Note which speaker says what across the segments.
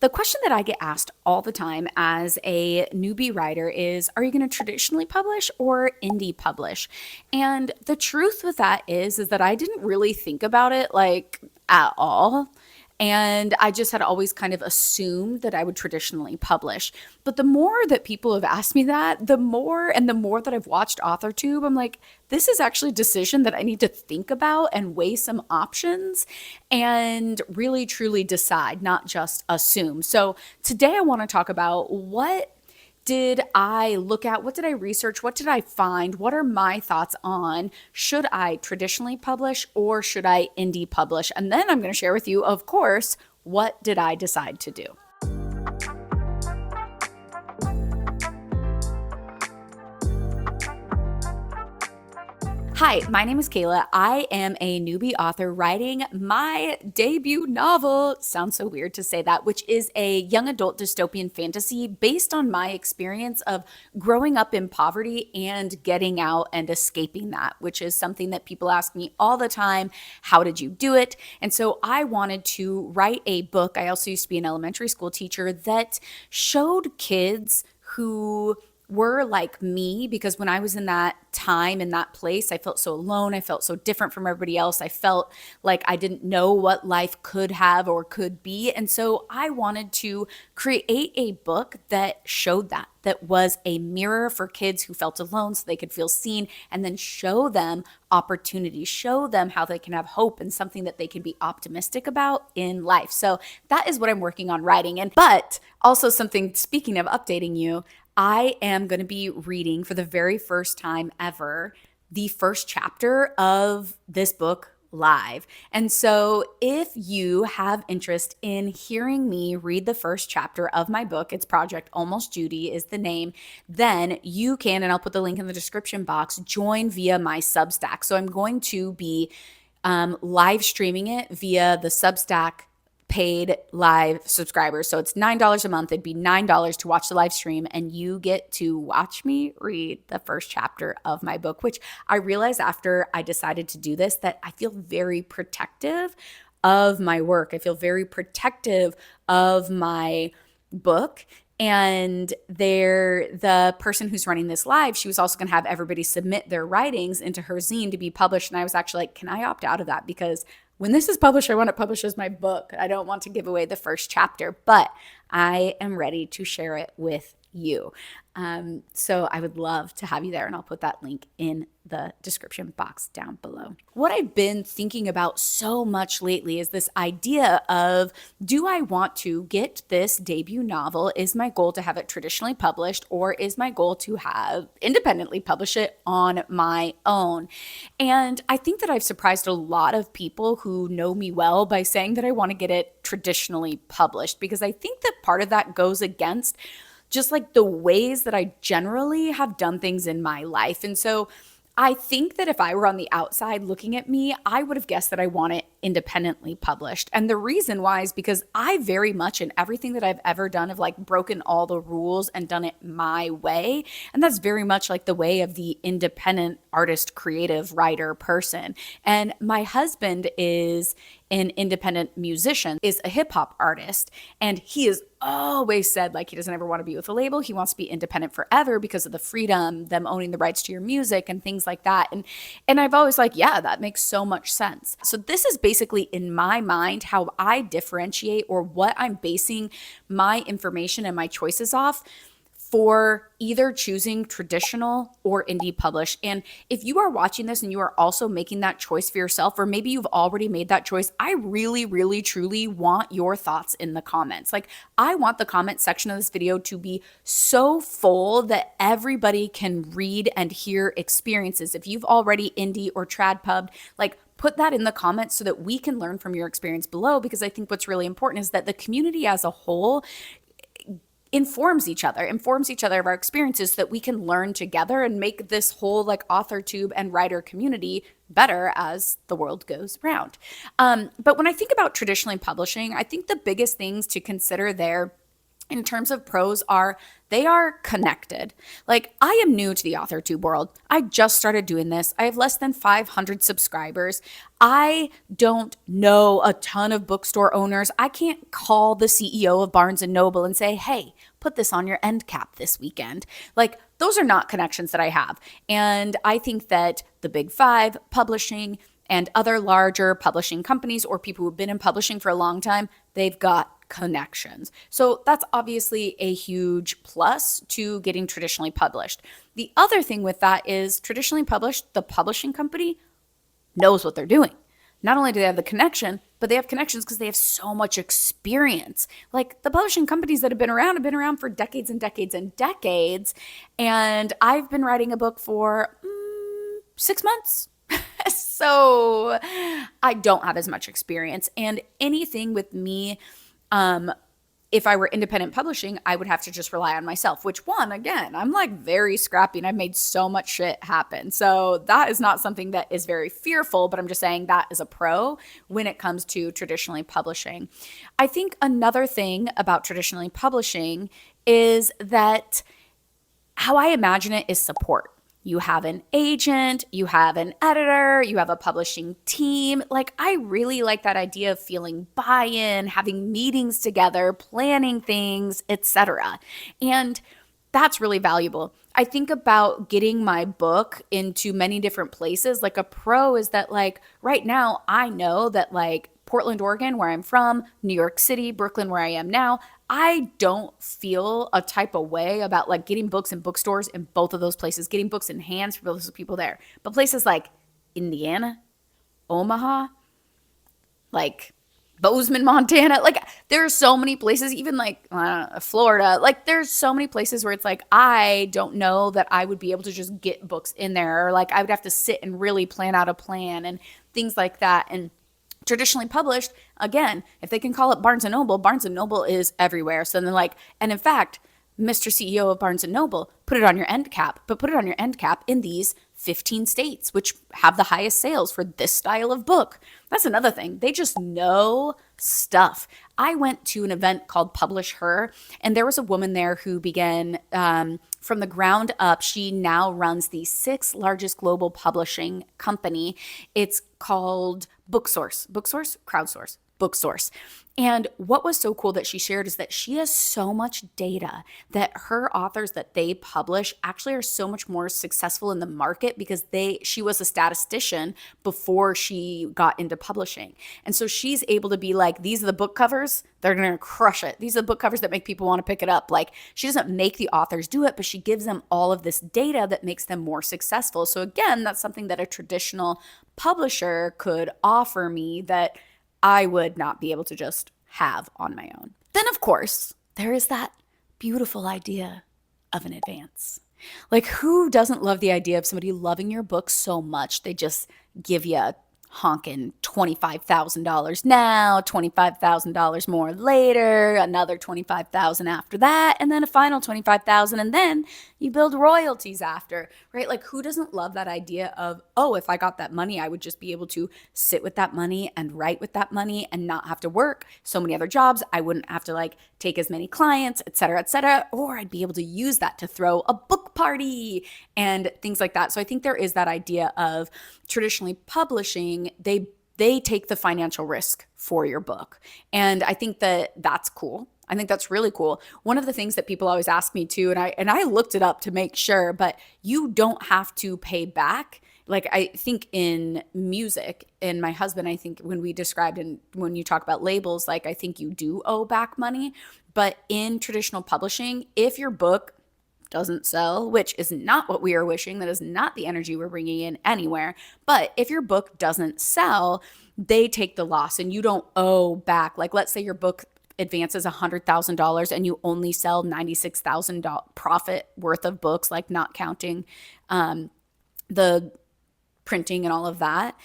Speaker 1: The question that I get asked all the time as a newbie writer is, are you going to traditionally publish or indie publish? And the truth with that is that I didn't really think about it like at all. And I just had always kind of assumed that I would traditionally publish. But the more that people have asked me that, the more that I've watched AuthorTube, I'm like, this is actually a decision that I need to think about and weigh some options and really truly decide, not just assume. So today I want to talk about what did I look at? What did I research? What did I find? What are my thoughts on should I traditionally publish or should I indie publish? And then I'm going to share with you, of course, what did I decide to do? Hi, my name is Kayla. I am a newbie author writing my debut novel. Sounds so weird to say that, which is a young adult dystopian fantasy based on my experience of growing up in poverty and getting out and escaping that, which is something that people ask me all the time. How did you do it? And so I wanted to write a book. I also used to be an elementary school teacher that showed kids who were like me, because when I was in that time, in that place, I felt so alone. I felt so different from everybody else. I felt like I didn't know what life could have or could be. And so I wanted to create a book that showed that was a mirror for kids who felt alone so they could feel seen, and then show them opportunities, show them how they can have hope and something that they can be optimistic about in life. So that is what I'm working on writing. But also something, speaking of updating you, I am going to be reading for the very first time ever the first chapter of this book live. And so if you have interest in hearing me read the first chapter of my book, it's Project Almost Judy is the name, then you can, and I'll put the link in the description box, join via my Substack. So I'm going to be live streaming it via the Substack paid live subscribers. So it's $9 a month. It'd be $9 to watch the live stream, and you get to watch me read the first chapter of my book, which I realized after I decided to do this that I feel very protective of my work. I feel very protective of my book. And the person who's running this live, she was also going to have everybody submit their writings into her zine to be published. And I was actually like, can I opt out of that? Because when this is published, I want it published as my book. I don't want to give away the first chapter, but I am ready to share it with you. So I would love to have you there, and I'll put that link in the description box down below. What I've been thinking about so much lately is this idea of, do I want to get this debut novel? Is my goal to have it traditionally published, or is my goal to have independently publish it on my own? And I think that I've surprised a lot of people who know me well by saying that I want to get it traditionally published, because I think that part of that goes against just like the ways that I generally have done things in my life. And so I think that if I were on the outside looking at me, I would have guessed that I want it independently published. And the reason why is because I very much, in everything that I've ever done, have like broken all the rules and done it my way. And that's very much like the way of the independent artist, creative writer person. And my husband is an independent musician, is a hip hop artist. And he has always said like he doesn't ever want to be with a label. He wants to be independent forever because of the freedom, them owning the rights to your music and things like that. And I've always like, yeah, that makes so much sense. So this is basically in my mind how I differentiate, or what I'm basing my information and my choices off for either choosing traditional or indie publish. And if you are watching this and you are also making that choice for yourself, or maybe you've already made that choice, I really, really, truly want your thoughts in the comments. Like, I want the comment section of this video to be so full that everybody can read and hear experiences. If you've already indie or trad pubbed, like, put that in the comments so that we can learn from your experience below, because I think what's really important is that the community as a whole informs each other of our experiences, so that we can learn together and make this whole like AuthorTube and writer community better as the world goes round. But when I think about traditionally publishing, I think the biggest things to consider there in terms of pros are they are connected. Like, I am new to the AuthorTube world. I just started doing this. I have less than 500 subscribers. I don't know a ton of bookstore owners. I can't call the CEO of Barnes and Noble and say, hey, put this on your end cap this weekend. Like, those are not connections that I have. And I think that the big five, publishing, and other larger publishing companies or people who've been in publishing for a long time, they've got connections. So that's obviously a huge plus to getting traditionally published. The other thing with that is traditionally published, the publishing company knows what they're doing. Not only do they have the connection, but they have connections because they have so much experience. Like, the publishing companies that have been around for decades and decades and decades. And I've been writing a book for 6 months. So I don't have as much experience. And anything with me, if I were independent publishing, I would have to just rely on myself, which, one, again, I'm like very scrappy and I've made so much shit happen. So that is not something that is very fearful, but I'm just saying that is a pro when it comes to traditionally publishing. I think another thing about traditionally publishing is that how I imagine it is support. You have an agent, you have an editor, you have a publishing team. Like, I really like that idea of feeling buy-in, having meetings together, planning things, etc. And that's really valuable. I think about getting my book into many different places. Like, a pro is that, like, right now I know that, like, Portland, Oregon, where I'm from, New York City, Brooklyn, where I am now, I don't feel a type of way about, like, getting books in bookstores in both of those places, getting books in hands for those people there. But places like Indiana, Omaha, like Bozeman, Montana, like, there are so many places, even like Florida, like, there's so many places where it's like, I don't know that I would be able to just get books in there, or like I would have to sit and really plan out a plan and things like that. And traditionally published, again, if they can call it Barnes & Noble is everywhere. So then, like, and in fact, Mr. CEO of Barnes & Noble, put it on your end cap, but put it on your end cap in these 15 states, which have the highest sales for this style of book. That's another thing. They just know stuff. I went to an event called Publish Her, and there was a woman there who began from the ground up. She now runs the 6th largest global publishing company. It's called Booksource, Crowdsource, Booksource. And what was so cool that she shared is that she has so much data that her authors that they publish actually are so much more successful in the market because she was a statistician before she got into publishing. And so she's able to be like, these are the book covers, they're going to crush it. These are the book covers that make people want to pick it up. Like, she doesn't make the authors do it, but she gives them all of this data that makes them more successful. So again, that's something that a traditional publisher could offer me that I would not be able to just have on my own. Then, of course, there is that beautiful idea of an advance. Like, who doesn't love the idea of somebody loving your book so much they just give you a honking $25,000 now, $25,000 more later, another $25,000 after that, and then a final $25,000, and then you build royalties after, right? Like, who doesn't love that idea of, oh, if I got that money, I would just be able to sit with that money and write with that money and not have to work so many other jobs. I wouldn't have to, like, take as many clients, et cetera, or I'd be able to use that to throw a book party and things like that. So I think there is that idea of traditionally publishing, they take the financial risk for your book. And I think that that's cool. I think that's really cool. One of the things that people always ask me too, and I looked it up to make sure, but you don't have to pay back. Like, I think in music, and my husband, I think when we described and when you talk about labels, like, I think you do owe back money. But in traditional publishing, if your book doesn't sell, which is not what we are wishing, that is not the energy we're bringing in anywhere. But if your book doesn't sell, they take the loss and you don't owe back. Like, let's say your book advances $100,000 and you only sell $96,000 profit worth of books, like not counting the printing and all of that.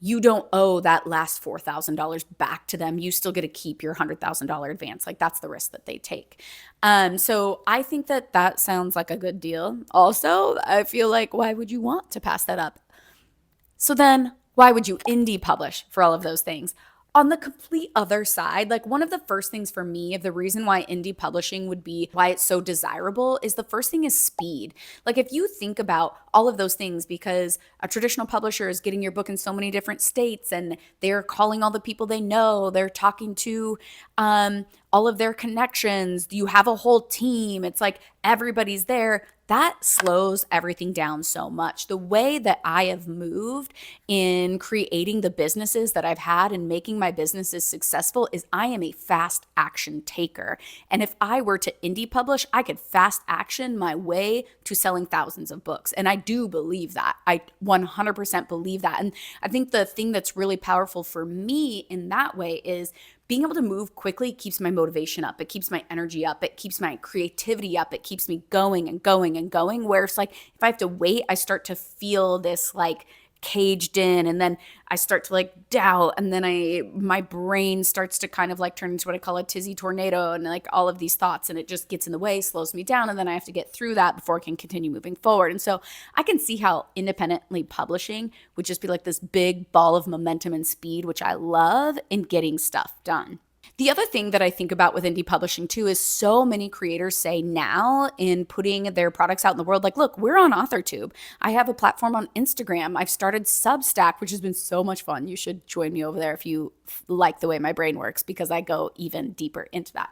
Speaker 1: You don't owe that last $4,000 back to them. You still get to keep your $100,000 advance. Like, that's the risk that they take. So I think that sounds like a good deal. Also, I feel like, why would you want to pass that up? So then why would you indie publish for all of those things? On the complete other side, like one of the first things for me, of the reason why indie publishing would be why it's so desirable, is the first thing is speed. Like if you think about all of those things, because a traditional publisher is getting your book in so many different states and they're calling all the people they know, they're talking to all of their connections, you have a whole team, it's like everybody's there. That slows everything down so much. The way that I have moved in creating the businesses that I've had and making my businesses successful is I am a fast action taker. And if I were to indie publish, I could fast action my way to selling thousands of books. And I do believe that. I 100% believe that. And I think the thing that's really powerful for me in that way is being able to move quickly keeps my motivation up. It keeps my energy up. It keeps my creativity up. It keeps me going and going and going. Where it's like, if I have to wait, I start to feel this like caged in, and then I start to like doubt, and then my brain starts to kind of like turn into what I call a tizzy tornado, and like all of these thoughts, and it just gets in the way, slows me down, and then I have to get through that before I can continue moving forward. And so I can see how independently publishing would just be like this big ball of momentum and speed, which I love in getting stuff done. The other thing that I think about with indie publishing too is so many creators say now in putting their products out in the world, like, look, we're on AuthorTube. I have a platform on Instagram. I've started Substack, which has been so much fun. You should join me over there if you like the way my brain works, because I go even deeper into that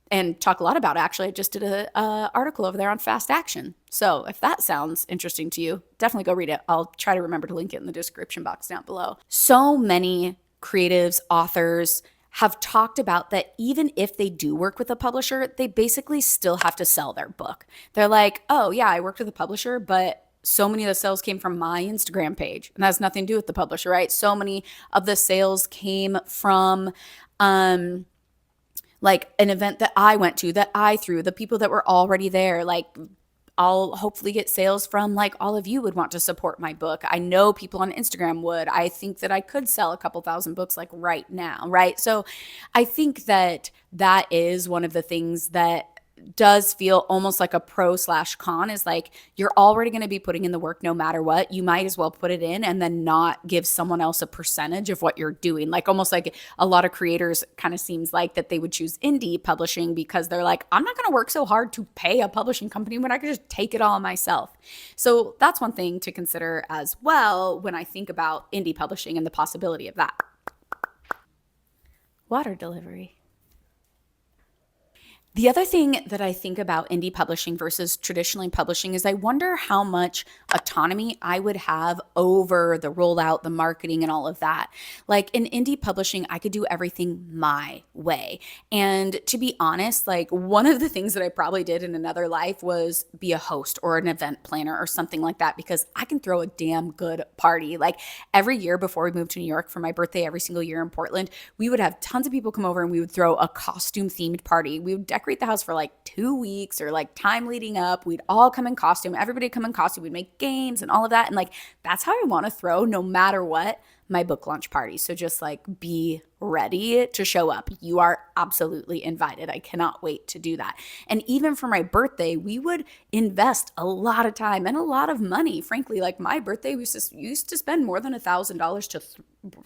Speaker 1: and talk a lot about it. Actually, I just did a article over there on fast action. So if that sounds interesting to you, definitely go read it. I'll try to remember to link it in the description box down below. So many creatives, authors, have talked about that even if they do work with a publisher, they basically still have to sell their book. They're like, oh yeah, I worked with a publisher, but so many of the sales came from my Instagram page, and that has nothing to do with the publisher, right? So many of the sales came from like an event that I went to, that I threw, the people that were already there. Like I'll hopefully get sales from, like, all of you would want to support my book. I know people on Instagram would. I think that I could sell a couple thousand books like right now, right? So I think that that is one of the things that does feel almost like a pro/con, is like you're already going to be putting in the work no matter what. You might as well put it in and then not give someone else a percentage of what you're doing. Like almost like a lot of creators kind of seems like that they would choose indie publishing because they're like, I'm not going to work so hard to pay a publishing company when I could just take it all myself. So that's one thing to consider as well when I think about indie publishing and the possibility of that. Water delivery. The other thing that I think about indie publishing versus traditionally publishing is I wonder how much autonomy I would have over the rollout, the marketing, and all of that. Like in indie publishing, I could do everything my way. And to be honest, like one of the things that I probably did in another life was be a host or an event planner or something like that, because I can throw a damn good party. Like every year before we moved to New York for my birthday, every single year in Portland, we would have tons of people come over and we would throw a costume themed party. We would decorate the house for like 2 weeks or like time leading up. We'd all come in costume. Everybody would come in costume. We'd make games and all of that. And like, that's how I want to throw no matter what my book launch party. So just like be ready to show up. You are absolutely invited. I cannot wait to do that. And even for my birthday, we would invest a lot of time and a lot of money. Frankly, like my birthday, we used to spend more than $1,000 to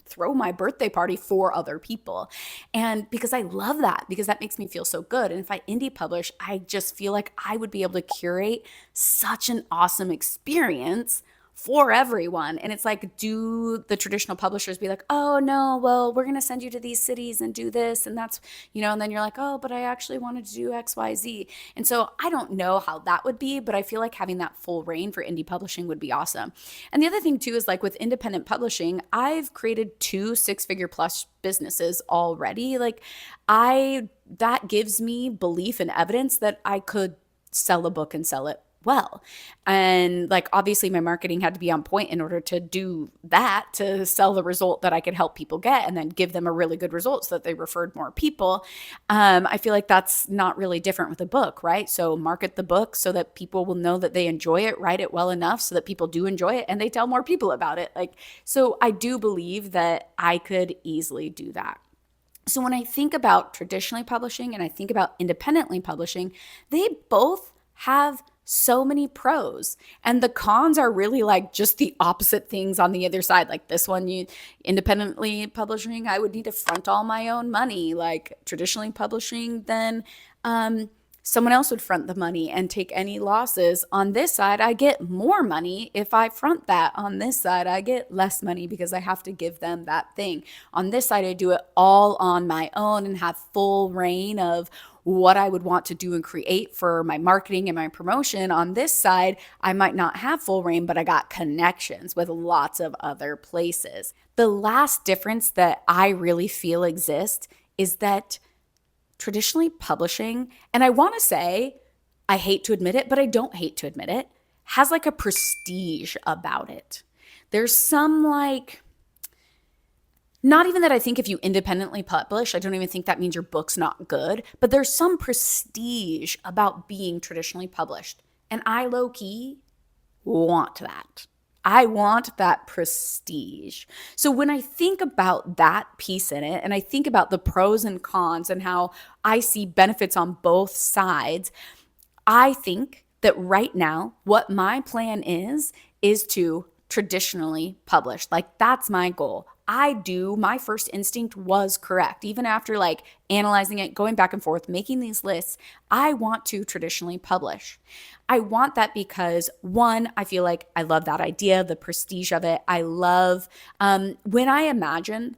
Speaker 1: throw my birthday party for other people. And because I love that, because that makes me feel so good. And if I indie publish, I just feel like I would be able to curate such an awesome experience for everyone. And it's like, do the traditional publishers be like, oh no, well, we're going to send you to these cities and do this. And that's, and then you're like, oh, but I actually wanted to do X, Y, Z. And so I don't know how that would be, but I feel like having that full reign for indie publishing would be awesome. And the other thing too, is like with independent publishing, I've created 2 6-figure plus businesses already. Like that gives me belief and evidence that I could sell a book and sell it well. And like, obviously my marketing had to be on point in order to do that, to sell the result that I could help people get and then give them a really good result so that they referred more people. I feel like that's not really different with a book, right? So market the book so that people will know that they enjoy it, write it well enough so that people do enjoy it and they tell more people about it. Like, so I do believe that I could easily do that. So when I think about traditionally publishing and I think about independently publishing, they both have so many pros, and the cons are really like just the opposite things on the other side. Like this one, you independently publishing, I would need to front all my own money. Like traditionally publishing, then someone else would front the money and take any losses. On this side, I get more money if I front that. On this side, I get less money because I have to give them that thing. On this side, I do it all on my own and have full reign of what I would want to do and create for my marketing and my promotion. On this side, I might not have full reign, but I got connections with lots of other places. The last difference that I really feel exists is that traditionally publishing, and I want to say, I hate to admit it, but I don't hate to admit it, has like a prestige about it. There's some like, not even that I think if you independently publish, I don't even think that means your book's not good, but there's some prestige about being traditionally published. And I low-key want that. I want that prestige. So when I think about that piece in it, and I think about the pros and cons and how I see benefits on both sides, I think that right now, what my plan is to traditionally publish. Like that's my goal. My first instinct was correct. Even after like analyzing it, going back and forth, making these lists, I want to traditionally publish. I want that because one, I feel like I love that idea, the prestige of it. I love when I imagine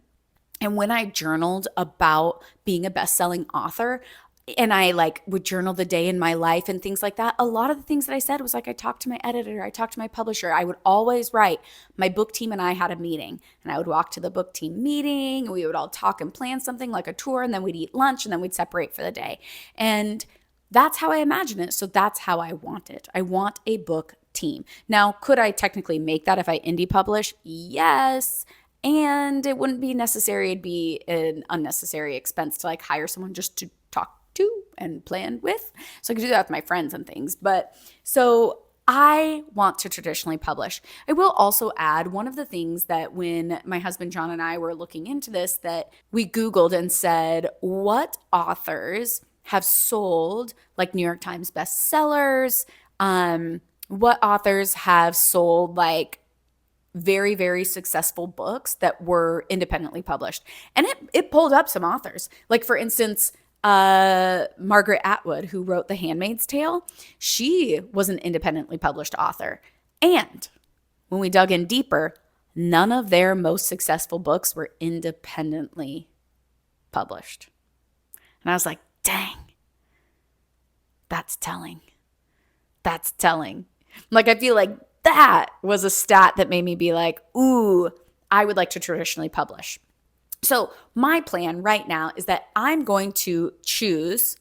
Speaker 1: and when I journaled about being a best-selling author, and I like would journal the day in my life and things like that, a lot of the things that I said was like, I talked to my editor, I talked to my publisher. I would always write, my book team and I had a meeting, and I would walk to the book team meeting, and we would all talk and plan something like a tour, and then we'd eat lunch, and then we'd separate for the day. And that's how I imagine it. So that's how I want it. I want a book team. Now, could I technically make that if I indie publish? Yes. And it wouldn't be necessary. It'd be an unnecessary expense to like hire someone just to talk to and plan with. So I could do that with my friends and things. But so I want to traditionally publish. I will also add one of the things that when my husband John and I were looking into this, that we Googled and said, what authors have sold like New York Times bestsellers? What authors have sold like very, very successful books that were independently published? And it pulled up some authors. Like for instance, Margaret Atwood, who wrote The Handmaid's Tale, she was an independently published author. And when we dug in deeper, none of their most successful books were independently published. And I was like, dang, that's telling. That's telling. Like, I feel like that was a stat that made me be like, ooh, I would like to traditionally publish. So my plan right now is that I'm going to choose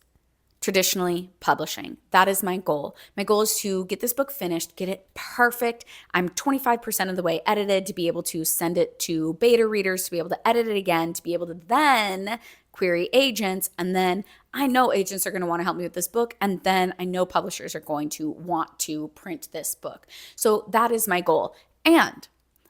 Speaker 1: traditionally publishing. That is my goal. My goal is to get this book finished, get it perfect. I'm 25% of the way edited to be able to send it to beta readers, to be able to edit it again, to be able to then query agents. And then I know agents are going to want to help me with this book. And then I know publishers are going to want to print this book. So that is my goal. And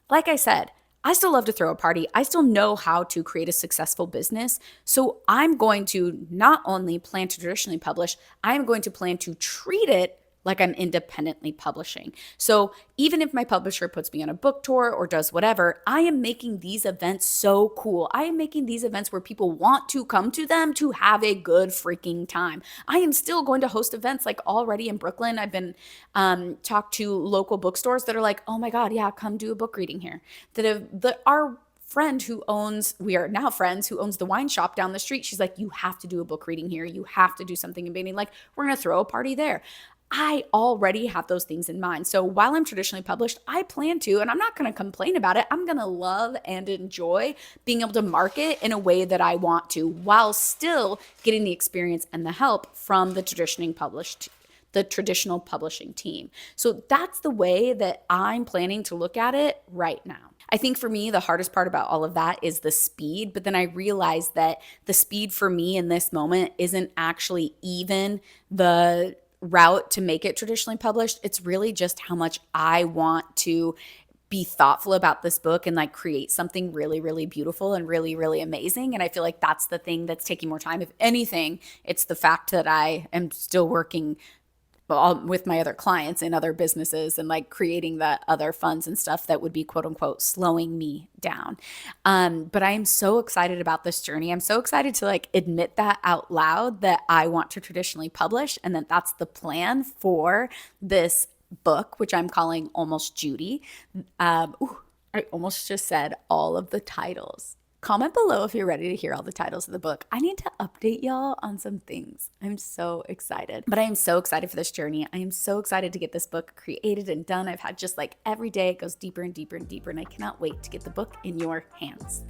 Speaker 1: like I said, I still love to throw a party. I still know how to create a successful business. So I'm going to not only plan to traditionally publish, I'm going to plan to treat it like I'm independently publishing. So even if my publisher puts me on a book tour or does whatever, I am making these events so cool. I am making these events where people want to come to them to have a good freaking time. I am still going to host events like already in Brooklyn. I've been talked to local bookstores that are like, oh my God, yeah, come do a book reading here. Our friend who owns, we are now friends, who owns the wine shop down the street, she's like, you have to do a book reading here. You have to do something in Beijing. Like, we're going to throw a party there. I already have those things in mind. So while I'm traditionally published, I plan to, and I'm not going to complain about it. I'm going to love and enjoy being able to market in a way that I want to, while still getting the experience and the help from the traditional publishing team. So that's the way that I'm planning to look at it right now. I think for me, the hardest part about all of that is the speed. But then I realized that the speed for me in this moment isn't actually even the route to make it traditionally published. It's really just how much I want to be thoughtful about this book and like create something really, really beautiful and really, really amazing. And I feel like that's the thing that's taking more time. If anything, it's the fact that I am still working with my other clients and other businesses, and like creating the other funds and stuff that would be quote unquote slowing me down. But I am so excited about this journey. I'm so excited to like admit that out loud, that I want to traditionally publish, and that that's the plan for this book, which I'm calling Almost Judy. I almost just said all of the titles. Comment below if you're ready to hear all the titles of the book. I need to update y'all on some things. I'm so excited. But I am so excited for this journey. I am so excited to get this book created and done. I've had just like every day it goes deeper and deeper and deeper, and I cannot wait to get the book in your hands.